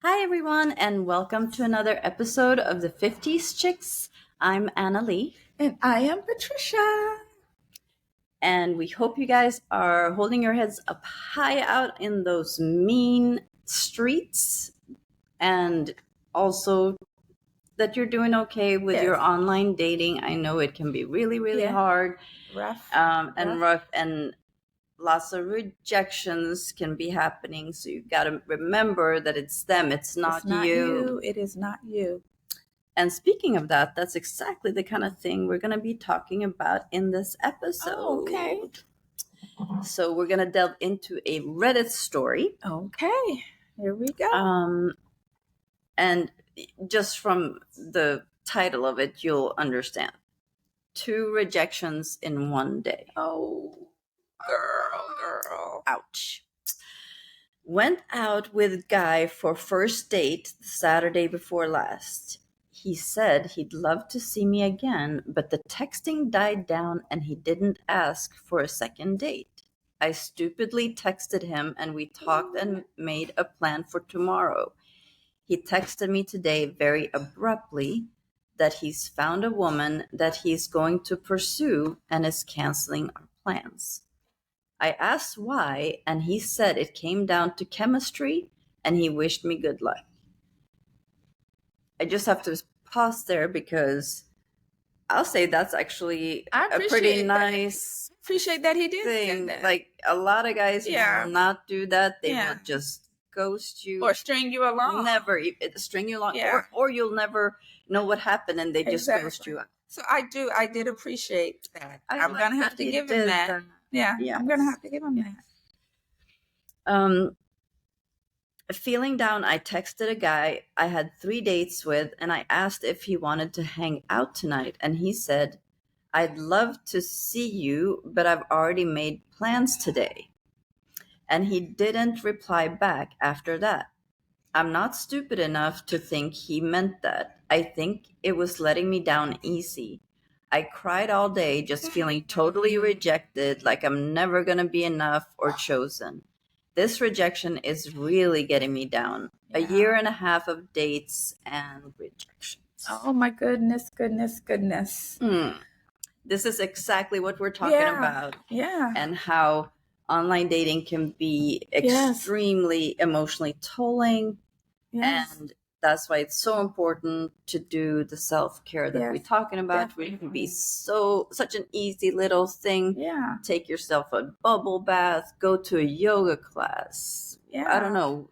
Hi, everyone, and welcome to another episode of the 50s Chicks. I'm Anna Lee, And I am Patricia. and we hope you guys are holding your heads up high out in those mean streets, and also that you're doing okay with your Yes. online dating. I know it can be really, really Yeah. hard Rough. and rough, and lots of rejections can be happening. So you've got to remember that it's them, it's not It's not you. you. It is not you. And speaking of that, that's exactly the kind of thing we're going to be talking about in this episode. Oh, okay. So we're going to delve into a Reddit story. Okay. Here we go. And just from the title of it, you'll understand. 2 rejections in one day. Oh, girl. Ouch. Went out with guy for first date the Saturday before last. He said he'd love to see me again, but the texting died down and he didn't ask for a second date. I stupidly texted him and we talked and made a plan for tomorrow. He texted me today very abruptly that he's found a woman that he's going to pursue and is canceling our plans. I asked why, and he said it came down to chemistry and he wished me good luck. I just have to pause there because I'll say that's actually a pretty nice Appreciate that he did thing. that. Like a lot of guys will not do that. They will just ghost you or string you along. Never string you along, Yeah. or you'll never know what happened, and they just ghost you. So I did appreciate that. I'm like gonna have that to he give him did that. Yeah, I'm gonna have to give him that. Feeling down, I texted a guy I had 3 dates with, and I asked if he wanted to hang out tonight, and he said, I'd love to see you, but I've already made plans today. And he didn't reply back after that. I'm not stupid enough to think he meant that. I think it was letting me down easy. I cried all day just feeling totally rejected, like I'm never going to be enough or chosen. This rejection is really getting me down. A year and a half of dates and rejections. Oh my goodness. This is exactly what we're talking about. Yeah. And how online dating can be extremely emotionally tolling. Yes. And that's why it's so important to do the self-care that we're talking about. It can be such an easy little thing. Yeah. Take yourself a bubble bath, go to a yoga class. Yeah. I don't know,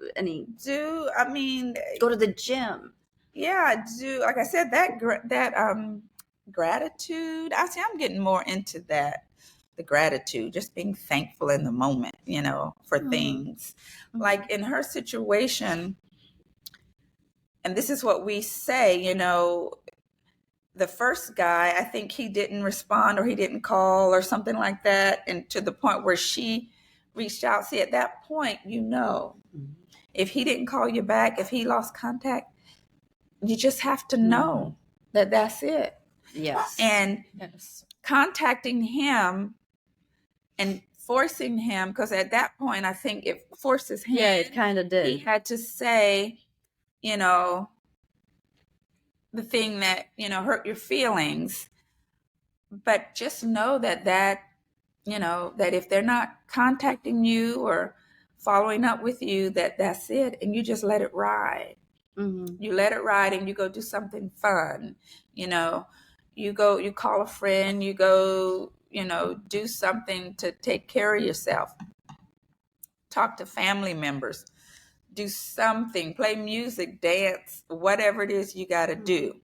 go to the gym. Yeah, like I said, that gratitude. I'm getting more into that. The gratitude, just being thankful in the moment, for things. Like in her situation, and this is what we say, the first guy, I think he didn't respond or he didn't call or something like that. And to the point where she reached out. See, at that point, if he didn't call you back, if he lost contact, you just have to know that that's it. Yes. And contacting him and forcing him, because at that point, I think it forces him. Yeah, it kind of did. He had to say, the thing that, hurt your feelings. But just know that if they're not contacting you or following up with you, that's it. And you just let it ride. Mm-hmm. You let it ride and you go do something fun. You call a friend, you go, do something to take care of yourself. Talk to family members. Do something, play music, dance, whatever it is you got to do.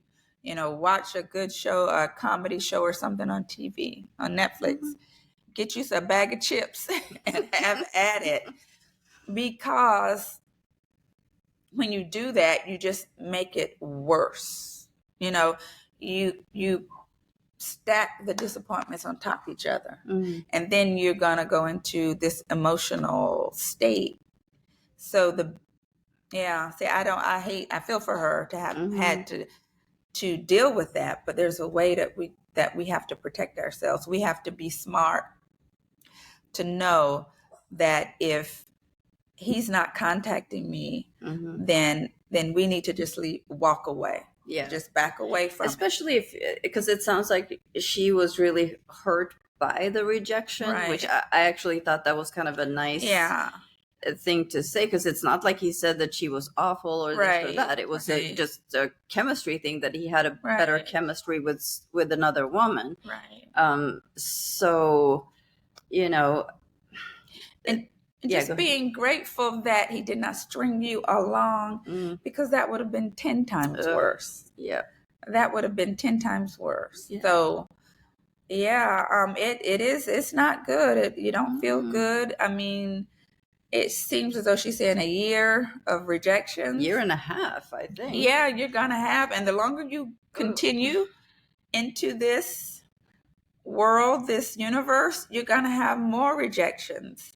Watch a good show, a comedy show or something on TV, on Netflix. Get you a bag of chips and have at it. Because when you do that, you just make it worse. You stack the disappointments on top of each other. And then you're going to go into this emotional state. So I feel for her to have had to deal with that, but there's a way that we have to protect ourselves. We have to be smart to know that if he's not contacting me, Mm-hmm. then we need to just walk away. Yeah. Just back away from Especially because it sounds like she was really hurt by the rejection, Right. which I actually thought that was kind of a nice thing to say, because it's not like he said that she was awful or this or that. It was just a chemistry thing, that he had a better chemistry with another woman. Right. So, you know, and just being grateful that he did not string you along, because that would have been 10 times worse. Yeah. That would have been 10 times worse. Yeah. So, it's not good. You don't feel good. I mean, it seems as though she's saying a year of rejections. Year and a half, I think. Yeah, you're going to have. And the longer you continue into this world, this universe, you're going to have more rejections.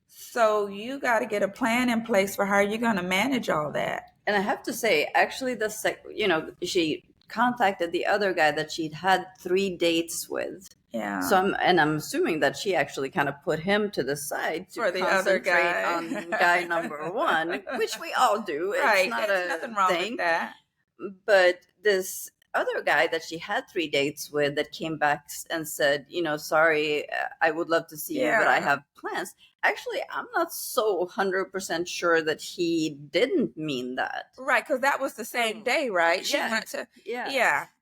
So you got to get a plan in place for how you're going to manage all that. And I have to say, actually, she contacted the other guy that she'd had 3 dates with. Yeah. So I'm assuming that she actually kind of put him to the side to for the other guy on guy number 1, which we all do. Right. It's not There's nothing wrong with that. But this other guy that she had 3 dates with that came back and said, sorry, I would love to see you, but I have plans. Actually, I'm not so 100% sure that he didn't mean that. Right, because that was the same day, right? She went to,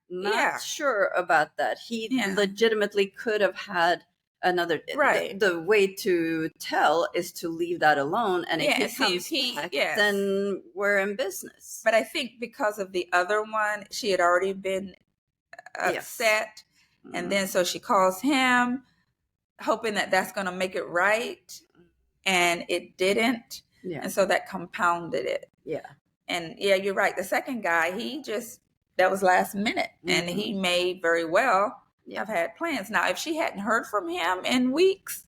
Not sure about that. He legitimately could have had another. Right. The way to tell is to leave that alone, and if he comes back, then we're in business. But I think because of the other one, she had already been upset, and then so she calls him, hoping that that's going to make it right, and it didn't, and so that compounded it. Yeah. And you're right. The second guy, that was last minute, and he may very well have had plans. Now, if she hadn't heard from him in weeks,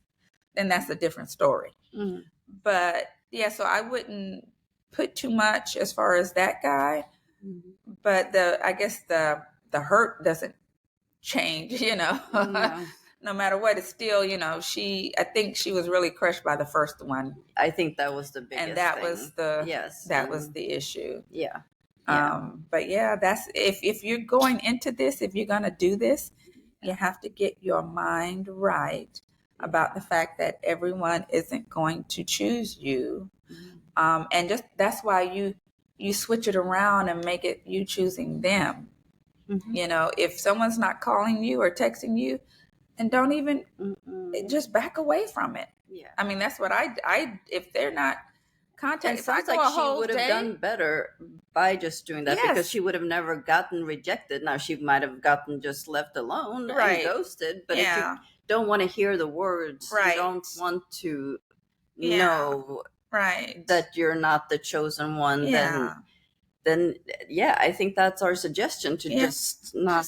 then that's a different story. Mm-hmm. But so I wouldn't put too much as far as that guy. Mm-hmm. But I guess the hurt doesn't change, No. No matter what, it's still, I think she was really crushed by the first one. I think that was the biggest and that thing. Was that was the issue. Yeah. But that's if you're going into this, if you're going to do this, you have to get your mind right about the fact that everyone isn't going to choose you. And just that's why you switch it around and make it you choosing them. Mm-hmm. If someone's not calling you or texting you, and don't even just back away from it. Yeah. I mean, that's what I if they're not contacting. It sounds like she would have done better by just doing that, because she would have never gotten rejected. Now, she might have gotten just left alone and ghosted. But if you don't want to hear the words, you don't want to know that you're not the chosen one, then I think that's our suggestion, to just not.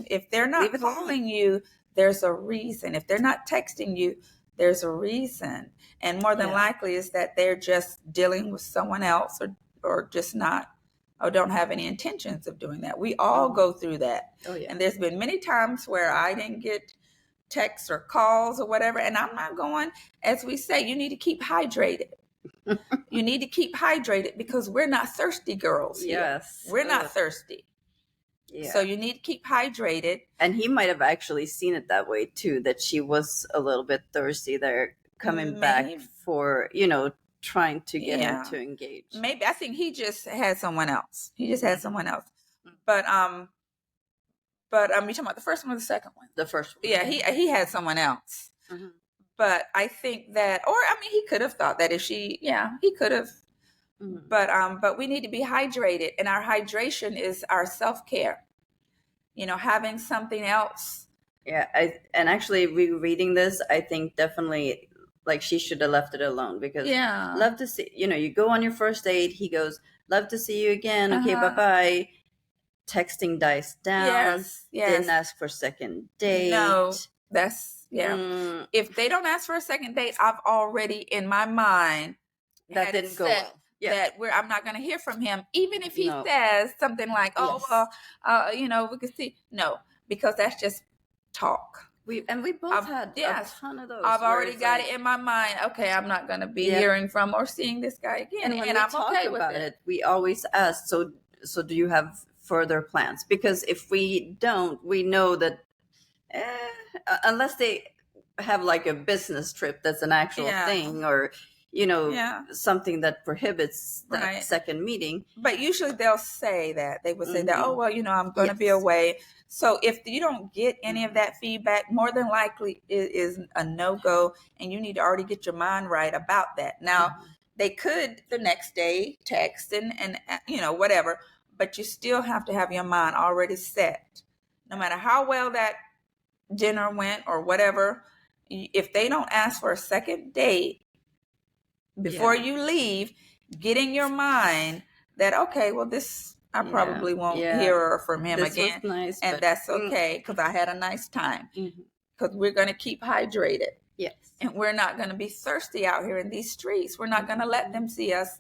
If they're not calling you, there's a reason. If they're not texting you, there's a reason. And more than likely is that they're just dealing with someone else, or just not, or don't have any intentions of doing that. We all go through that. Oh, yeah. And there's been many times where I didn't get texts or calls or whatever. And I'm not going, as we say, you need to keep hydrated. You need to keep hydrated, because we're not thirsty girls here. Yes. We're not thirsty. Yeah. So you need to keep hydrated. And he might have actually seen it that way too, that she was a little bit thirsty there, coming back for, trying to get him to engage. Maybe. I think he just had someone else. But you're talking about the first one or the second one? The first one. Yeah, he had someone else. Mm-hmm. But I think that, he could have thought that he could have. Mm-hmm. But we need to be hydrated, and our hydration is our self-care. Having something else. Yeah, and actually rereading this, I think definitely, like, she should have left it alone, because love to see, you go on your first date, he goes, love to see you again. Okay, bye-bye. Texting dies down. Yes. Didn't ask for second date. No, that's, If they don't ask for a second date, I've already in my mind that didn't go well. That I'm not going to hear from him, even if he says something like, we could see. No, because that's just talk. We both had a ton of those. I've where already it's got like, it in my mind. Okay, I'm not going to be Yep. hearing from or seeing this guy again, And when and we I'm talk okay with about it. it, we always ask, so do you have further plans? Because if we don't, we know that unless they have like a business trip that's an actual Yeah. thing, or Yeah. something that prohibits that Right. second meeting. But usually they'll say that. They would say that, Mhm. oh, well, I'm going to be Yes. away. So if you don't get any of that feedback, more than likely it is a no-go, and you need to already get your mind right about that. Now, they could the next day text and whatever, but you still have to have your mind already set. No matter how well that dinner went or whatever, if they don't ask for a second date before you leave, get in your mind that, okay, well, this I probably won't hear from him This again, was nice, and but that's okay, because I had a nice time. Because we're going to keep hydrated. Yes. And we're not going to be thirsty out here in these streets. We're not going to let them see us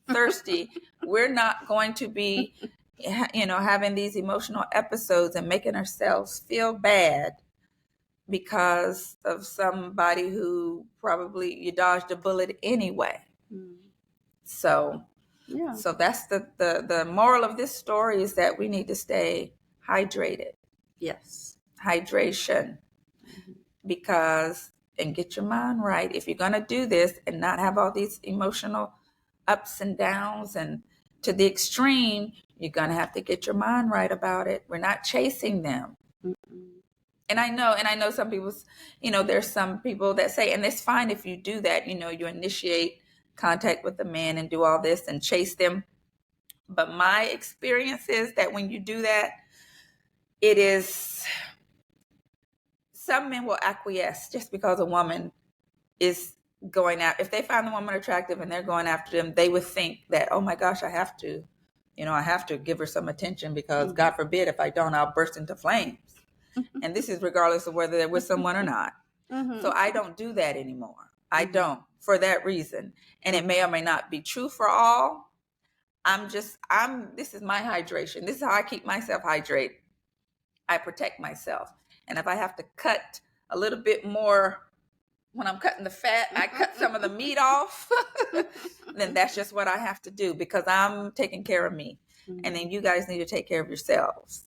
thirsty. We're not going to be having these emotional episodes and making ourselves feel bad because of somebody who probably you dodged a bullet anyway. So that's the moral of this story, is that we need to stay hydrated. Yes. Hydration. And get your mind right. If you're going to do this and not have all these emotional ups and downs and to the extreme, you're going to have to get your mind right about it. We're not chasing them. And I know some people, there's some people that say, and it's fine if you do that, you initiate contact with the man and do all this and chase them. But my experience is that when you do that, it is, some men will acquiesce just because a woman is going out. If they find the woman attractive and they're going after them, they would think that, oh my gosh, I have to give her some attention, because God forbid if I don't, I'll burst into flames. And this is regardless of whether they're with someone or not. So I don't do that anymore. I don't, for that reason. And it may or may not be true for all. This is my hydration. This is how I keep myself hydrated. I protect myself. And if I have to cut a little bit more when I'm cutting the fat, I cut some of the meat off, then that's just what I have to do, because I'm taking care of me. And then you guys need to take care of yourselves,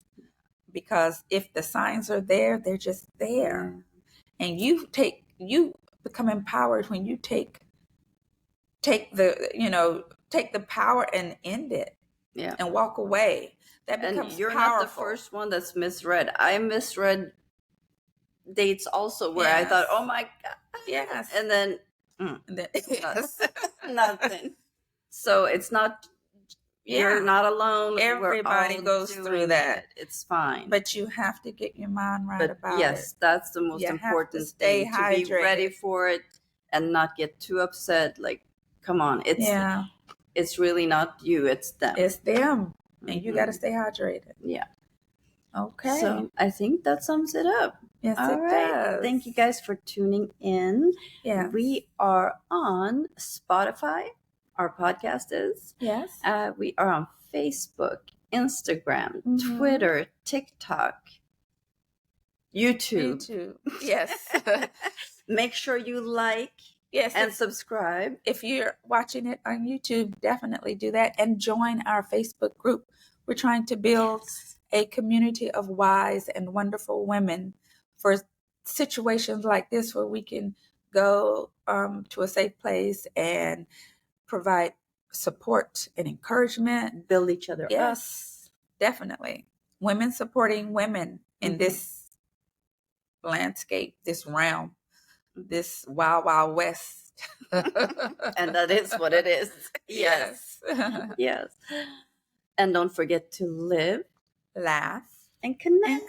because if the signs are there, they're just there. And you become empowered when you take the power and end it. And walk away. That becomes and you're powerful. not the first one that's misread. I misread dates also, where I thought, oh my God. Yes. And then nothing. So it's not, you're not alone. Everybody goes through that. It's fine. But you have to get your mind right about it. Yes, that's the most important thing. To be ready for it and not get too upset. Like, come on, it's really not you, it's them. It's them. And you got to stay hydrated. Yeah. Okay. So I think that sums it up. Yes, All it right. does. Thank you guys for tuning in. Yes. We are on Spotify. Our podcast is. Yes. We are on Facebook, Instagram, Twitter, TikTok, YouTube. Yes. Make sure you like and subscribe. If you're watching it on YouTube, definitely do that, and join our Facebook group. We're trying to build a community of wise and wonderful women for situations like this, where we can go to a safe place and provide support and encouragement. Build each other up. Yes, definitely. Women supporting women in this landscape, this realm, this wild, wild west. And that is what it is. Yes. Yes. And don't forget to live, laugh, and connect.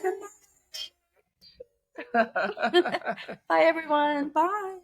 Bye, everyone. Bye.